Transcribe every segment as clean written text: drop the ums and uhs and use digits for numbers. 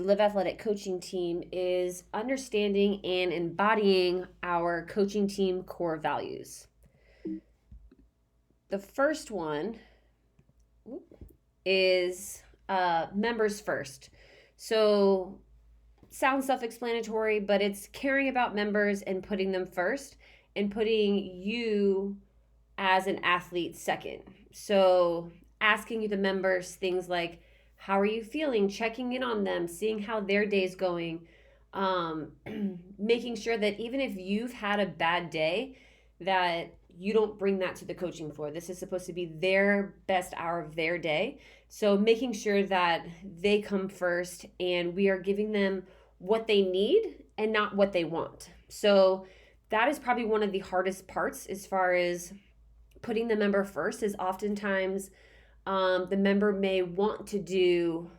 Live Athletic coaching team is understanding and embodying our coaching team core values. The first one is members first. So, sounds self explanatory, but it's caring about members and putting them first and putting you as an athlete second. So, asking the members things like, how are you feeling? Checking in on them, seeing how their day's going, um, making sure that even if you've had a bad day, that you don't bring that to the coaching floor. This is supposed to be their best hour of their day. So making sure that they come first and we are giving them what they need and not what they want. So that is probably one of the hardest parts as far as putting the member first is oftentimes the member may want to do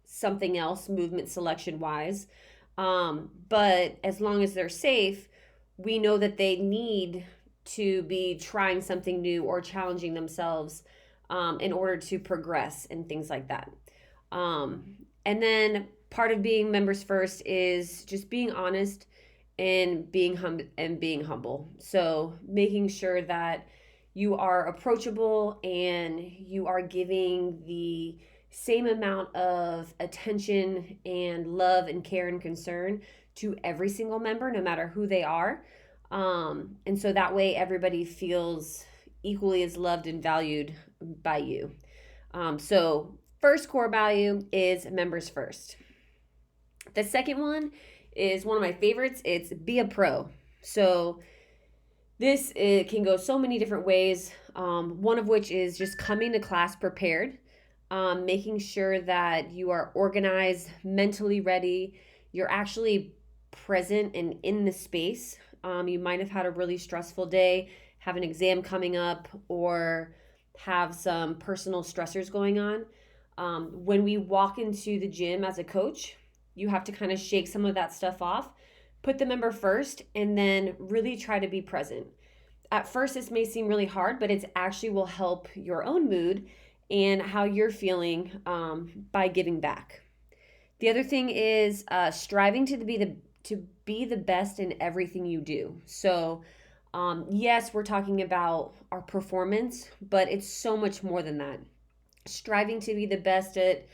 something else movement selection wise. But as long as they're safe, we know that they need to be trying something new or challenging themselves in order to progress and things like that. And then part of being members first is just being honest and being humble. So making sure that you are approachable and you are giving the same amount of attention and love and care and concern to every single member, no matter who they are. And so that way everybody feels equally as loved and valued by you. So, first core value is members first. The second one is one of my favorites. It's be a pro. So, this it can go so many different ways. One of which is just coming to class prepared, making sure that you are organized, mentally ready, you're actually present and in the space. You might have had a really stressful day, have an exam coming up, or have some personal stressors going on. When we walk into the gym as a coach, you have to kind of shake some of that stuff off, put the member first, and then really try to be present. At first, this may seem really hard, but it actually will help your own mood and how you're feeling by giving back. The other thing is striving to be the best in everything you do. So, yes, we're talking about our performance, but it's so much more than that. Striving to be the best at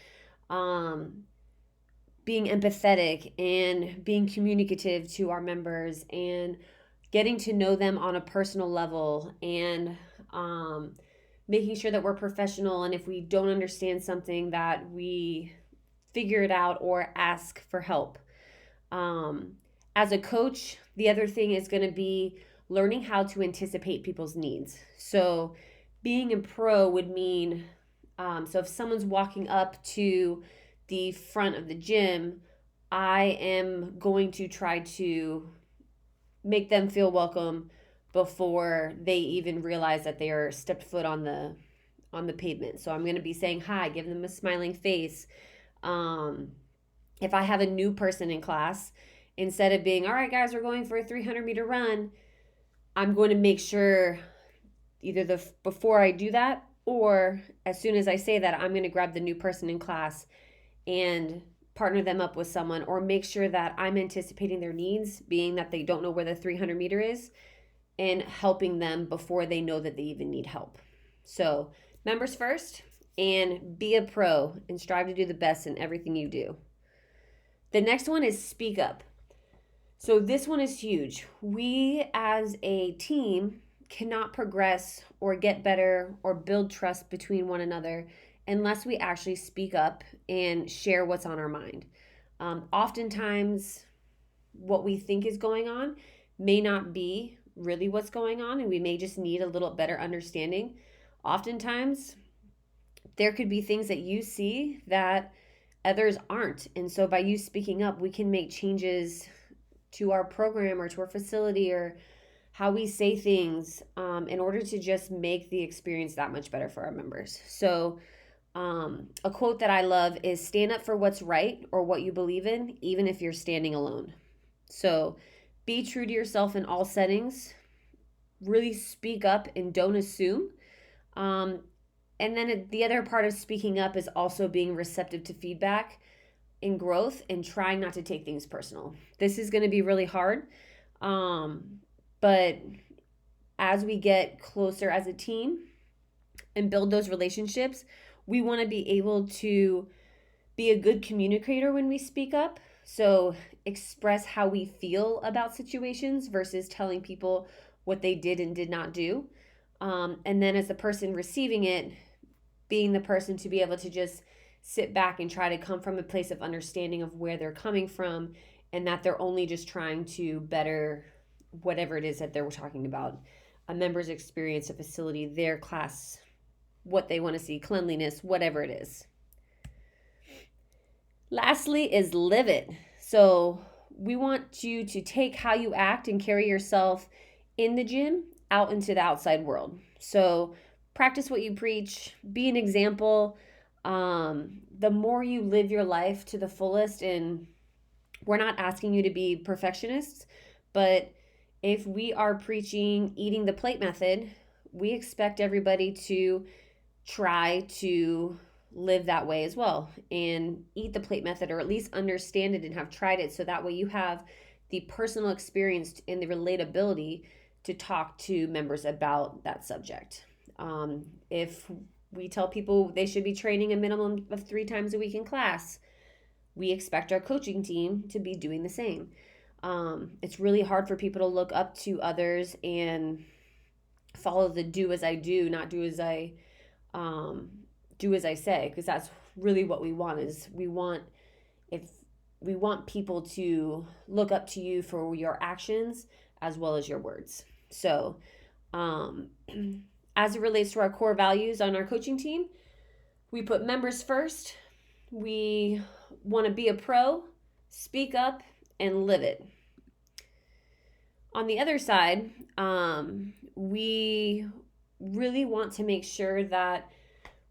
um, being empathetic and being communicative to our members and getting to know them on a personal level and making sure that we're professional, and if we don't understand something that we figure it out or ask for help. As a coach, the other thing is going to be learning how to anticipate people's needs. So being a pro would mean, so if someone's walking up to the front of the gym, I am going to try to make them feel welcome before they even realize that they are stepped foot on the pavement. So I'm going to be saying hi, give them a smiling face. If I have a new person in class, instead of being, all right, guys, we're going for a 300-meter run, I'm going to make sure either before I do that or as soon as I say that, I'm going to grab the new person in class and partner them up with someone, or make sure that I'm anticipating their needs, being that they don't know where the 300-meter is, and helping them before they know that they even need help. So, members first, and be a pro and strive to do the best in everything you do. The next one is speak up. So, this one is huge. We as a team cannot progress or get better or build trust between one another unless we actually speak up and share what's on our mind. Oftentimes, what we think is going on may not be really what's going on, and we may just need a little better understanding. Oftentimes, there could be things that you see that others aren't. And so, by you speaking up, we can make changes to our program or to our facility or how we say things in order to just make the experience that much better for our members. So, a quote that I love is stand up for what's right or what you believe in, even if you're standing alone. So be true to yourself in all settings. Really speak up and don't assume. And then the other part of speaking up is also being receptive to feedback in growth and trying not to take things personal. This is going to be really hard. But as we get closer as a team and build those relationships, we want to be able to be a good communicator when we speak up. So express how we feel about situations versus telling people what they did and did not do. And then as the person receiving it, being the person to be able to just sit back and try to come from a place of understanding of where they're coming from, and that they're only just trying to better whatever it is that they're talking about, a member's experience, a facility, their class, what they want to see, cleanliness, whatever it is. Lastly is live it. So we want you to take how you act and carry yourself in the gym out into the outside world. So practice what you preach, be an example. The more you live your life to the fullest, and we're not asking you to be perfectionists, but if we are preaching eating the plate method, we expect everybody to try to live that way as well and eat the plate method, or at least understand it and have tried it, so that way you have the personal experience and the relatability to talk to members about that subject. If we tell people they should be training a minimum of 3 times a week in class, we expect our coaching team to be doing the same. It's really hard for people to look up to others and follow the do as I do, not do as I say, because that's really what we want. Is we want people to look up to you for your actions as well as your words. So as it relates to our core values on our coaching team, we put members first. We want to be a pro, speak up, and live it. On the other side, we really want to make sure that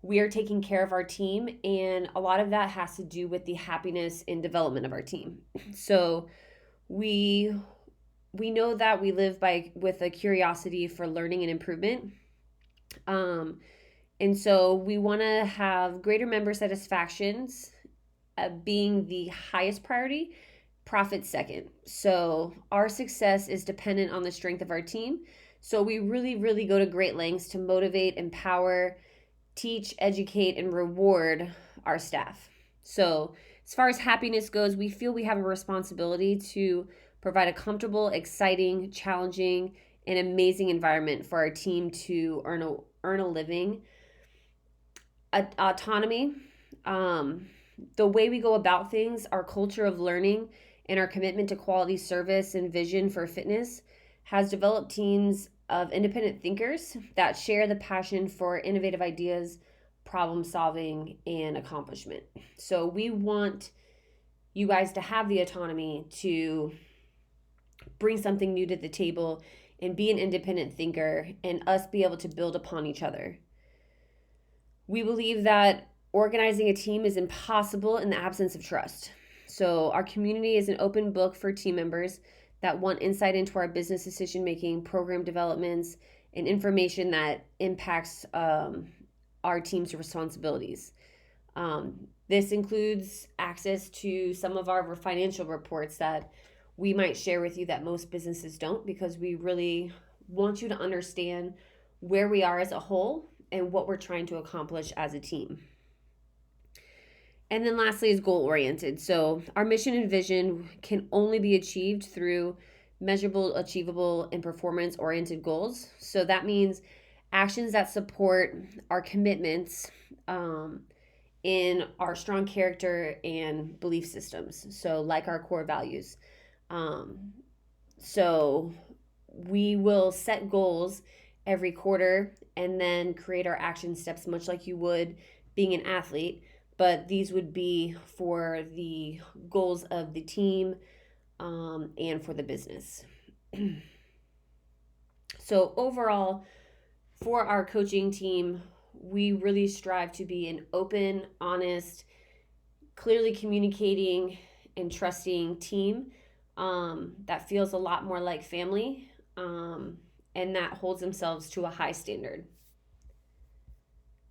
we are taking care of our team, and a lot of that has to do with the happiness and development of our team. So we know that we live with a curiosity for learning and improvement. And so we want to have greater member satisfactions being the highest priority, profit second. So our success is dependent on the strength of our team. So we really, really go to great lengths to motivate, empower, teach, educate, and reward our staff. So as far as happiness goes, we feel we have a responsibility to provide a comfortable, exciting, challenging, and amazing environment for our team to earn a living. Autonomy, the way we go about things, our culture of learning, and our commitment to quality service and vision for fitness has developed teams of independent thinkers that share the passion for innovative ideas, problem solving, and accomplishment. So we want you guys to have the autonomy to bring something new to the table and be an independent thinker, and us be able to build upon each other. We believe that organizing a team is impossible in the absence of trust. So our community is an open book for team members that want insight into our business decision-making, program developments, and information that impacts our team's responsibilities. This includes access to some of our financial reports that we might share with you that most businesses don't, because we really want you to understand where we are as a whole and what we're trying to accomplish as a team. And then lastly is goal-oriented. So our mission and vision can only be achieved through measurable, achievable, and performance-oriented goals. So that means actions that support our commitments in our strong character and belief systems. So like our core values. So we will set goals every quarter and then create our action steps, much like you would being an athlete. But these would be for the goals of the team and for the business. So overall, for our coaching team, we really strive to be an open, honest, clearly communicating, and trusting team that feels a lot more like family, and that holds themselves to a high standard.